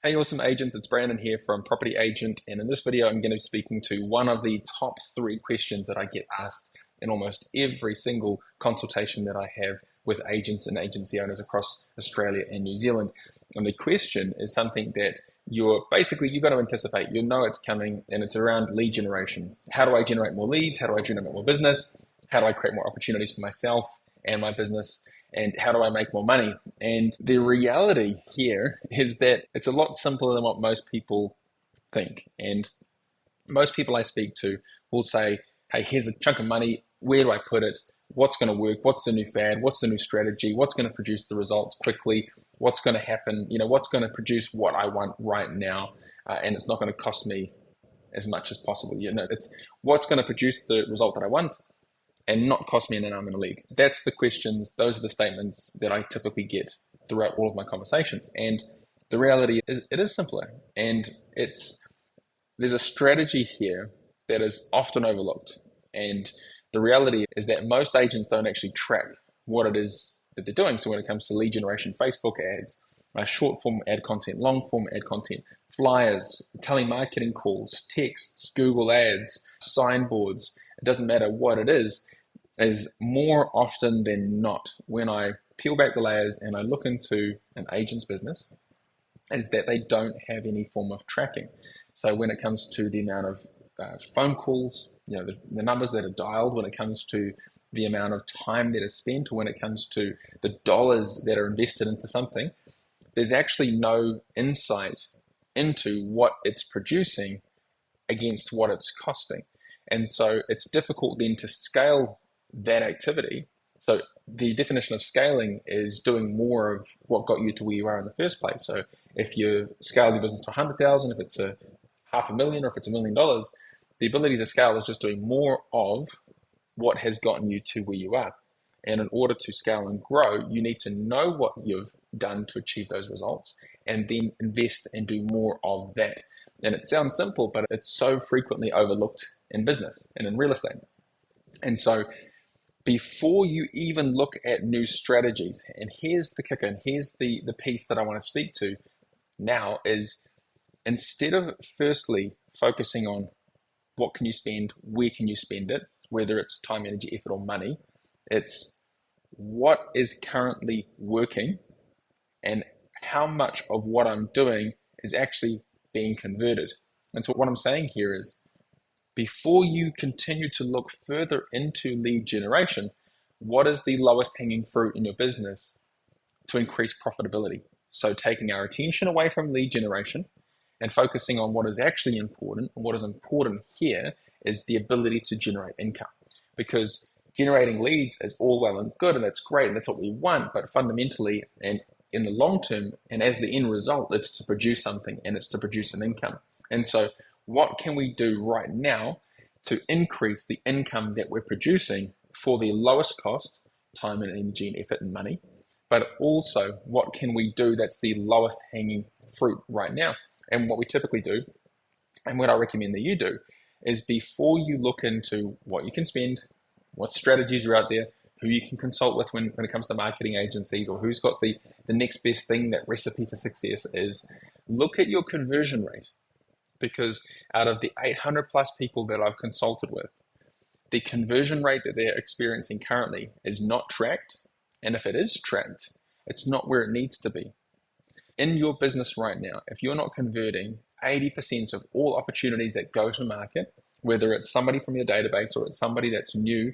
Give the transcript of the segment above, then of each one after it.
Hey, awesome agents, it's Brandon here from Property Agent, and in this video, I'm going to be speaking to one of the top three questions that I get asked in almost every single consultation that I have with agents and agency owners across Australia and New Zealand. And the question is something that you've got to anticipate. You know it's coming, and it's around lead generation. How do I generate more leads? How do I generate more business? How do I create more opportunities for myself and my business? And how do I make more money? And the reality here is that it's a lot simpler than what most people think. And most people I speak to will say, hey, here's a chunk of money. Where do I put it? What's going to work? What's the new fad? What's the new strategy? What's going to produce the results quickly? What's going to happen? What's going to produce what I want right now? And it's not going to cost me as much as possible. It's what's going to produce the result that I want and not cost me an arm and a leg. That's the questions, those are the statements that I typically get throughout all of my conversations. And the reality is it is simpler. And there's a strategy here that is often overlooked. And the reality is that most agents don't actually track what it is that they're doing. So when it comes to lead generation, Facebook ads, short form ad content, long form ad content, flyers, telemarketing calls, texts, Google ads, signboards, it doesn't matter what it is more often than not, when I peel back the layers and I look into an agent's business, is that they don't have any form of tracking. So when it comes to the amount of phone calls, the numbers that are dialed, when it comes to the amount of time that is spent, or when it comes to the dollars that are invested into something, there's actually no insight into what it's producing against what it's costing. And so it's difficult then to scale that activity. So the definition of scaling is doing more of what got you to where you are in the first place. So if you scale your business to 100,000, if it's a $500,000, or if it's $1 million, the ability to scale is just doing more of what has gotten you to where you are. And in order to scale and grow, you need to know what you've done to achieve those results and then invest and do more of that. And it sounds simple, but it's so frequently overlooked in business and in real estate. And so before you even look at new strategies, and here's the kicker, and here's the piece that I want to speak to now, is instead of firstly focusing on what can you spend, where can you spend it, whether it's time, energy, effort, or money, it's what is currently working and how much of what I'm doing is actually being converted. And so what I'm saying here is, before you continue to look further into lead generation, what is the lowest hanging fruit in your business to increase profitability? So taking our attention away from lead generation and focusing on what is actually important. And what is important here is the ability to generate income. Because generating leads is all well and good, and that's great, and that's what we want. But fundamentally, and in the long term, and as the end result, it's to produce something, and it's to produce an income. And so what can we do right now to increase the income that we're producing for the lowest cost, time and energy and effort and money, but also what can we do that's the lowest hanging fruit right now? And what we typically do, and what I recommend that you do, is before you look into what you can spend, what strategies are out there, who you can consult with when it comes to marketing agencies, or who's got the next best thing, that recipe for success is, look at your conversion rate. Because out of the 800 plus people that I've consulted with, the conversion rate that they're experiencing currently is not tracked. And if it is tracked, it's not where it needs to be. In your business right now, if you're not converting 80% of all opportunities that go to market, whether it's somebody from your database or it's somebody that's new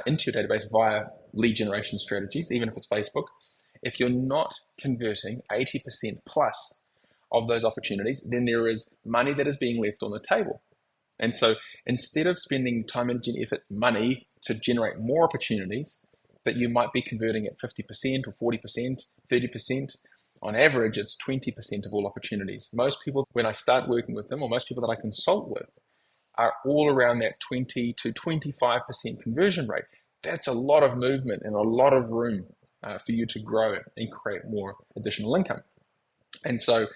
into your database via lead generation strategies, even if it's Facebook, if you're not converting 80% plus of those opportunities, then there is money that is being left on the table. And so instead of spending time, energy, effort, money to generate more opportunities that you might be converting at 50% or 40%, 30%, on average, it's 20% of all opportunities. Most people, when I start working with them, or most people that I consult with, are all around that 20 to 25% conversion rate. That's a lot of movement and a lot of room for you to grow and create more additional income. And so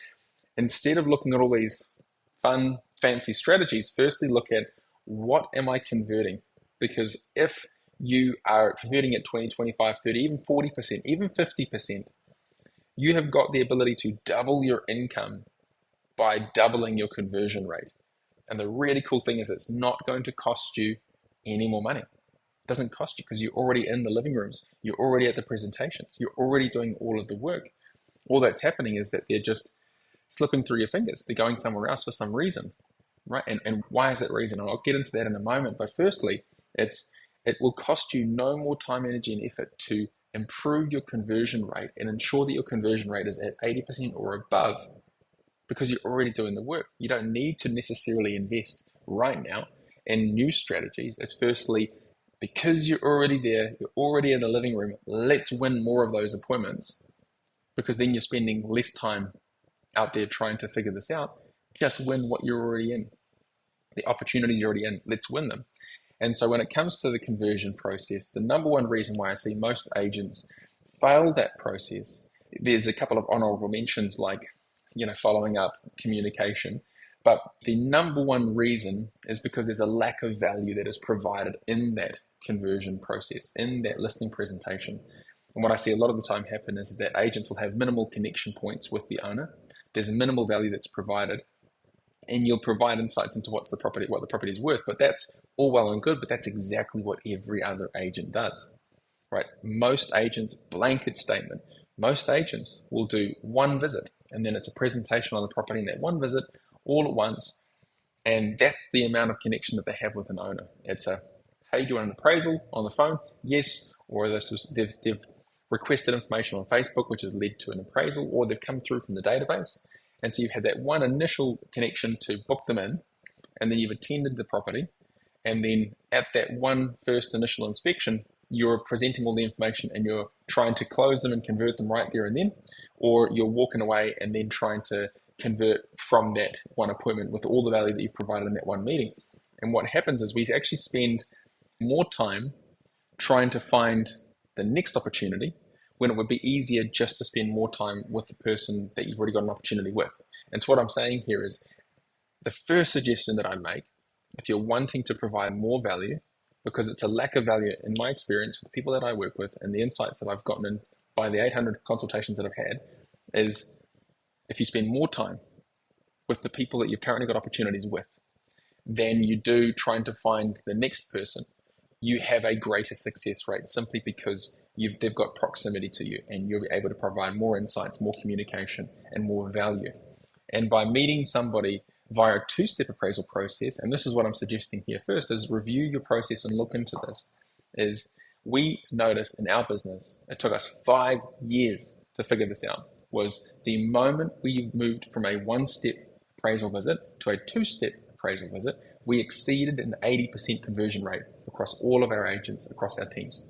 instead of looking at all these fun, fancy strategies, firstly look at, what am I converting? Because if you are converting at 20, 25, 30, even 40%, even 50%, you have got the ability to double your income by doubling your conversion rate. And the really cool thing is it's not going to cost you any more money. It doesn't cost you because you're already in the living rooms. You're already at the presentations. You're already doing all of the work. All that's happening is that they're just slipping through your fingers. They're going somewhere else for some reason, right? And why is that reason? And I'll get into that in a moment. But firstly, it will cost you no more time, energy, and effort to improve your conversion rate and ensure that your conversion rate is at 80% or above, because you're already doing the work. You don't need to necessarily invest right now in new strategies. It's firstly, because you're already there, you're already in the living room, let's win more of those appointments, because then you're spending less time out there trying to figure this out. Just win what you're already in. The opportunities you're already in, let's win them. And so when it comes to the conversion process, the number one reason why I see most agents fail that process, there's a couple of honorable mentions like, following up, communication. But the number one reason is because there's a lack of value that is provided in that conversion process, in that listing presentation. And what I see a lot of the time happen is that agents will have minimal connection points with the owner. There's minimal value that's provided, and you'll provide insights into what the property is worth. But that's all well and good, but that's exactly what every other agent does, right? Most agents, blanket statement, most agents will do one visit, and then it's a presentation on the property in that one visit all at once. And that's the amount of connection that they have with an owner. It's a, hey, do you want an appraisal on the phone? Yes. Or they've requested information on Facebook, which has led to an appraisal, or they've come through from the database. And so you've had that one initial connection to book them in, and then you've attended the property. And then at that one first initial inspection, you're presenting all the information and you're trying to close them and convert them right there and then, or you're walking away and then trying to convert from that one appointment with all the value that you've provided in that one meeting. And what happens is we actually spend more time trying to find the next opportunity when it would be easier just to spend more time with the person that you've already got an opportunity with. And so what I'm saying here is the first suggestion that I make, if you're wanting to provide more value, because it's a lack of value in my experience with the people that I work with and the insights that I've gotten in by the 800 consultations that I've had, is if you spend more time with the people that you've currently got opportunities with than you do trying to find the next person, you have a greater success rate simply because they've got proximity to you and you'll be able to provide more insights, more communication, and more value. And by meeting somebody via a two-step appraisal process, and this is what I'm suggesting here first, is review your process and look into this, is we noticed in our business, it took us 5 years to figure this out, was the moment we moved from a one-step appraisal visit to a two-step appraisal visit, we exceeded an 80% conversion rate across all of our agents, across our teams,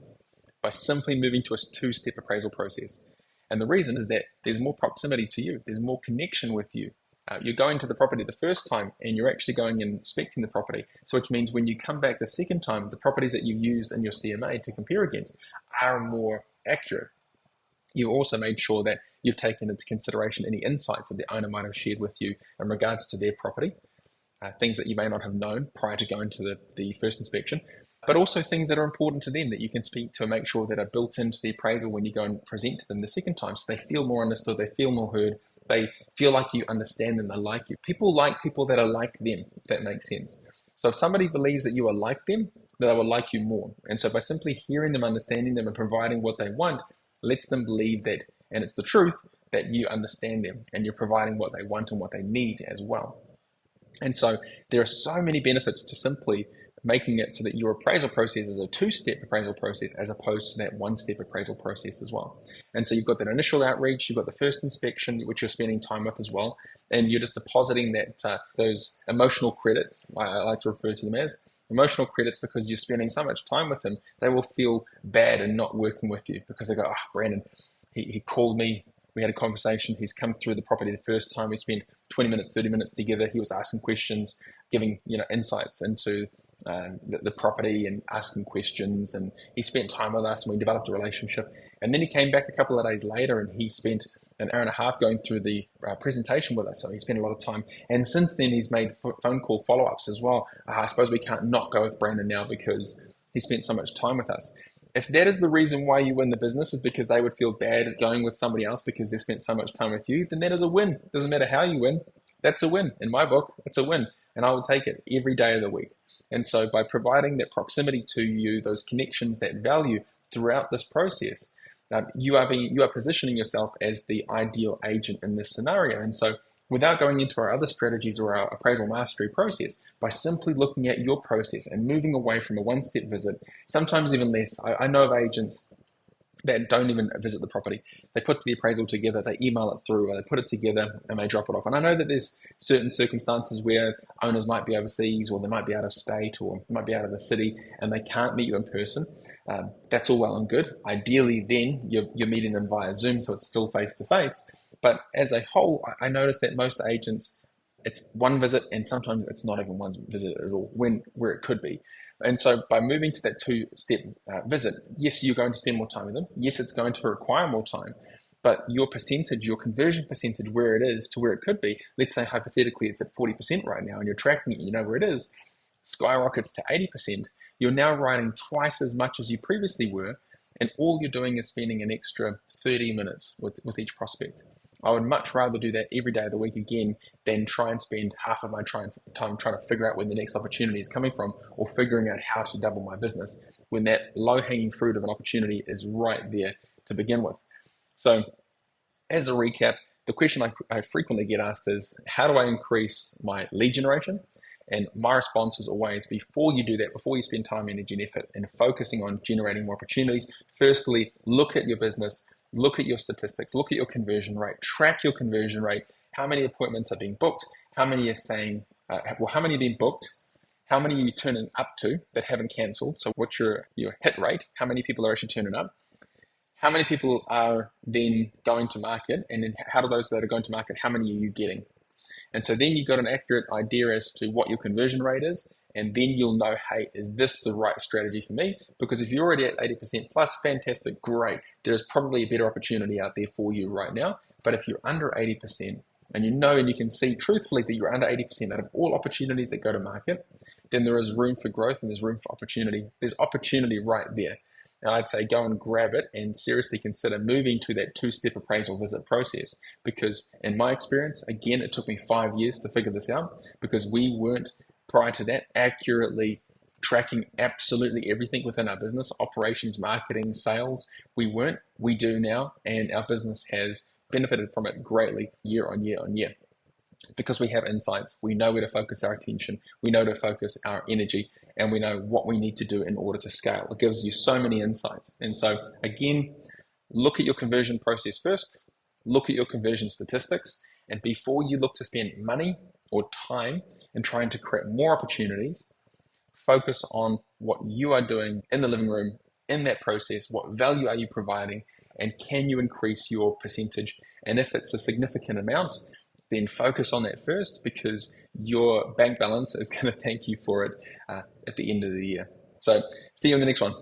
by simply moving to a two-step appraisal process. And the reason is that there's more proximity to you, there's more connection with you. You're going to the property the first time and you're actually going and inspecting the property. So which means when you come back the second time, the properties that you used in your CMA to compare against are more accurate. You also made sure that you've taken into consideration any insights that the owner might have shared with you in regards to their property, things that you may not have known prior to going to the first inspection, but also things that are important to them that you can speak to and make sure that are built into the appraisal when you go and present to them the second time, so they feel more understood, they feel more heard, they feel like you understand them, they like you. People like people that are like them, if that makes sense. So if somebody believes that you are like them, they will like you more. And so by simply hearing them, understanding them, and providing what they want, lets them believe that, and it's the truth, that you understand them and you're providing what they want and what they need as well. And so there are so many benefits to simply making it so that your appraisal process is a two-step appraisal process as opposed to that one-step appraisal process as well. And so you've got that initial outreach, you've got the first inspection, which you're spending time with as well, and you're just depositing that those emotional credits, I like to refer to them as emotional credits, because you're spending so much time with them, they will feel bad in not working with you because they go, oh, Brandon, he called me, we had a conversation, he's come through the property the first time, we spent 20 minutes, 30 minutes together, he was asking questions, giving insights into the property and asking questions, and he spent time with us and we developed a relationship. And then he came back a couple of days later and he spent an hour and a half going through the presentation with us, so he spent a lot of time. And since then he's made phone call follow-ups as well. I suppose we can't not go with Brandon now because he spent so much time with us. If that is the reason why you win the business, is because they would feel bad at going with somebody else because they spent so much time with you, then that is a win. Doesn't matter how you win, that's a win. In my book, it's a win. And I will take it every day of the week. And so by providing that proximity to you, those connections, that value throughout this process, you are positioning yourself as the ideal agent in this scenario. And so without going into our other strategies or our appraisal mastery process, by simply looking at your process and moving away from a one-step visit, sometimes even less. I know of agents that don't even visit the property. They put the appraisal together, they email it through, or they put it together and they drop it off. And I know that there's certain circumstances where owners might be overseas, or they might be out of state, or might be out of the city, and they can't meet you in person. That's all well and good. Ideally, then you're meeting them via Zoom, so it's still face to face. But as a whole, I notice that most agents, it's one visit, and sometimes it's not even one visit at all, where it could be. And so by moving to that two-step visit, yes, you're going to spend more time with them. Yes, it's going to require more time, but your percentage, your conversion percentage, where it is to where it could be, let's say hypothetically it's at 40% right now, and you're tracking it, you know where it is, skyrockets to 80%. You're now writing twice as much as you previously were, and all you're doing is spending an extra 30 minutes with each prospect. I would much rather do that every day of the week again than try and spend half of my time trying to figure out where the next opportunity is coming from, or figuring out how to double my business when that low-hanging fruit of an opportunity is right there to begin with. So as a recap, the question I frequently get asked is, how do I increase my lead generation? And my response is always, before you do that, before you spend time, energy, and effort in focusing on generating more opportunities, firstly, look at your business, look at your statistics, look at your conversion rate, track your conversion rate, how many appointments are being booked, how many are saying, how many are being booked, how many are you turning up to that haven't cancelled, so what's your hit rate, how many people are actually turning up, how many people are then going to market, and then how do those that are going to market, how many are you getting? And so then you've got an accurate idea as to what your conversion rate is, and then you'll know, hey, is this the right strategy for me? Because if you're already at 80% plus, fantastic, great. There's probably a better opportunity out there for you right now. But if you're under 80%, and you know and you can see truthfully that you're under 80% out of all opportunities that go to market, then there is room for growth and there's room for opportunity. There's opportunity right there. And I'd say go and grab it and seriously consider moving to that two-step appraisal visit process. Because in my experience, again, it took me 5 years to figure this out, because we weren't, prior to that, accurately tracking absolutely everything within our business, operations, marketing, sales. We weren't. We do now, and our business has benefited from it greatly year on year on year. Because we have insights, we know where to focus our attention, we know to focus our energy, and we know what we need to do in order to scale. It gives you so many insights. And so again, look at your conversion process first, look at your conversion statistics, and before you look to spend money or time in trying to create more opportunities, focus on what you are doing in the living room, in that process, what value are you providing, and can you increase your percentage? And if it's a significant amount, then focus on that first, because your bank balance is going to thank you for it at the end of the year. So see you in the next one.